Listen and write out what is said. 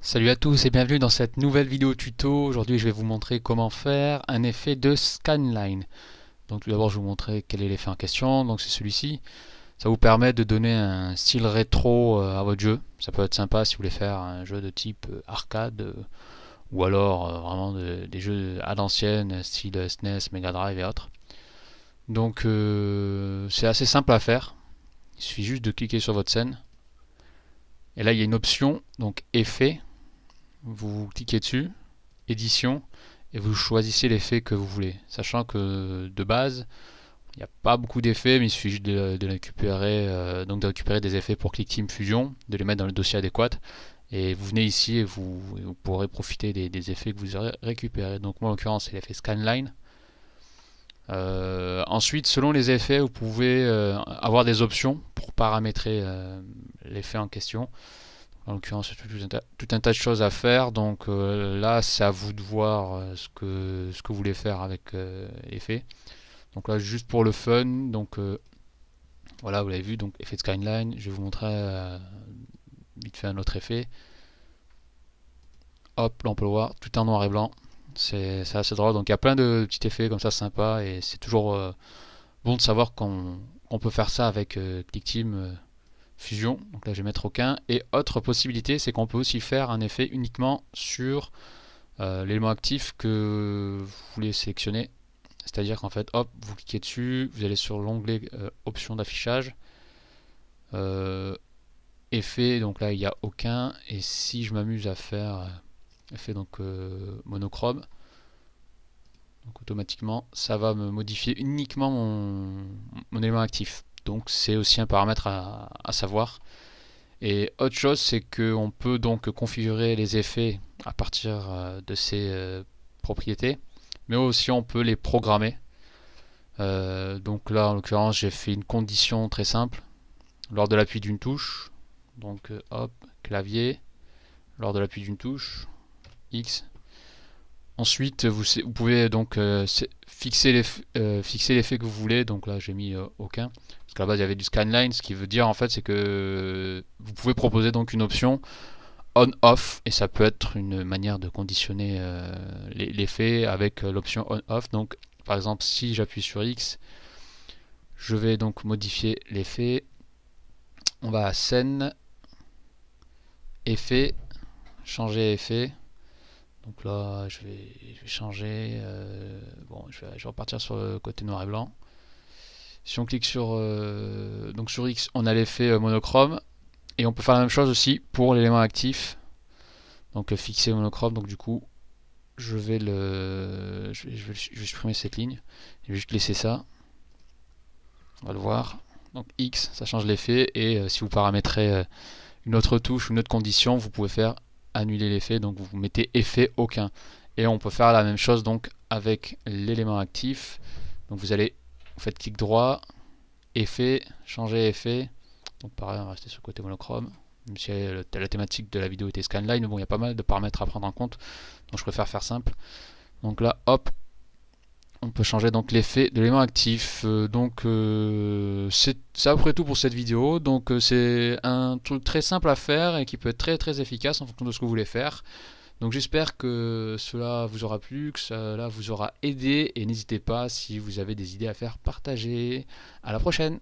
Salut à tous et bienvenue dans cette nouvelle vidéo tuto. Aujourd'hui je vais vous montrer comment faire un effet de scanline. Donc tout d'abord je vais vous montrer quel est l'effet en question. Donc c'est celui-ci. Ça vous permet de donner un style rétro à votre jeu. Ça peut être sympa si vous voulez faire un jeu de type arcade ou alors vraiment des jeux à l'ancienne, style SNES, Mega Drive et autres. Donc c'est assez simple à faire. Il suffit juste de cliquer sur votre scène. Et là il y a une option, donc effet. Vous cliquez dessus, édition, et vous choisissez l'effet que vous voulez. Sachant que de base, il n'y a pas beaucoup d'effets, mais il suffit juste de récupérer, donc de récupérer des effets pour ClickTeam Fusion, de les mettre dans le dossier adéquat. Et vous venez ici et vous pourrez profiter des effets que vous aurez récupérés. Donc moi en l'occurrence c'est l'effet Scanline. Ensuite, selon les effets, vous pouvez avoir des options pour paramétrer l'effet en question. En l'occurrence, il y a tout un tas de choses à faire. Donc là, c'est à vous de voir ce que vous voulez faire avec l'effet. Donc là, juste pour le fun. Donc voilà, vous l'avez vu. Donc effet de skyline. Je vais vous montrer vite fait un autre effet. Hop, là on peut le voir. Tout en noir et blanc. C'est assez drôle. Donc il y a plein de petits effets comme ça sympas. Et c'est toujours bon de savoir qu'on peut faire ça avec ClickTeam Fusion. Donc là, je vais mettre aucun. Et autre possibilité, c'est qu'on peut aussi faire un effet uniquement sur l'élément actif que vous voulez sélectionner. C'est-à-dire qu'en fait, hop, vous cliquez dessus, vous allez sur l'onglet options d'affichage, euh, effet, donc là il n'y a aucun. Et si je m'amuse à faire effet donc monochrome, donc automatiquement ça va me modifier uniquement mon élément actif. Donc c'est aussi un paramètre à savoir. Et autre chose, c'est qu'on peut donc configurer les effets à partir de ces propriétés, mais aussi on peut les programmer. Donc là, en l'occurrence, j'ai fait une condition très simple lors de l'appui d'une touche. Donc hop, clavier, lors de l'appui d'une touche, X. Ensuite, vous pouvez donc fixer l'effet que vous voulez. Donc là, j'ai mis aucun. Parce qu'à la base, il y avait du scanline. Ce qui veut dire en fait, c'est que vous pouvez proposer donc une option on-off, et ça peut être une manière de conditionner l'effet avec l'option on-off. Donc par exemple, si j'appuie sur X, je vais donc modifier l'effet. On va à scène, effet, changer effet. Donc là, je vais changer. Bon, je vais repartir sur le côté noir et blanc. Si on clique donc sur X, on a l'effet monochrome. Et on peut faire la même chose aussi pour l'élément actif. Donc fixer monochrome. Donc du coup, je vais supprimer cette ligne. Je vais juste laisser ça. On va le voir. Donc X, ça change l'effet. Et si vous paramétrez une autre touche ou une autre condition, vous pouvez faire annuler l'effet. Donc vous mettez effet aucun. Et on peut faire la même chose donc avec l'élément actif. Donc vous faites clic droit, effet, changer effet. Donc pareil, on va rester sur le côté monochrome. Même si la thématique de la vidéo était scanline, mais bon, il y a pas mal de paramètres à prendre en compte. Donc je préfère faire simple. Donc là, hop, on peut changer donc l'effet de l'élément actif. C'est à peu près tout pour cette vidéo. Donc c'est un truc très simple à faire et qui peut être très très efficace en fonction de ce que vous voulez faire. Donc j'espère que cela vous aura plu, que cela vous aura aidé, et n'hésitez pas si vous avez des idées à faire partager. À la prochaine.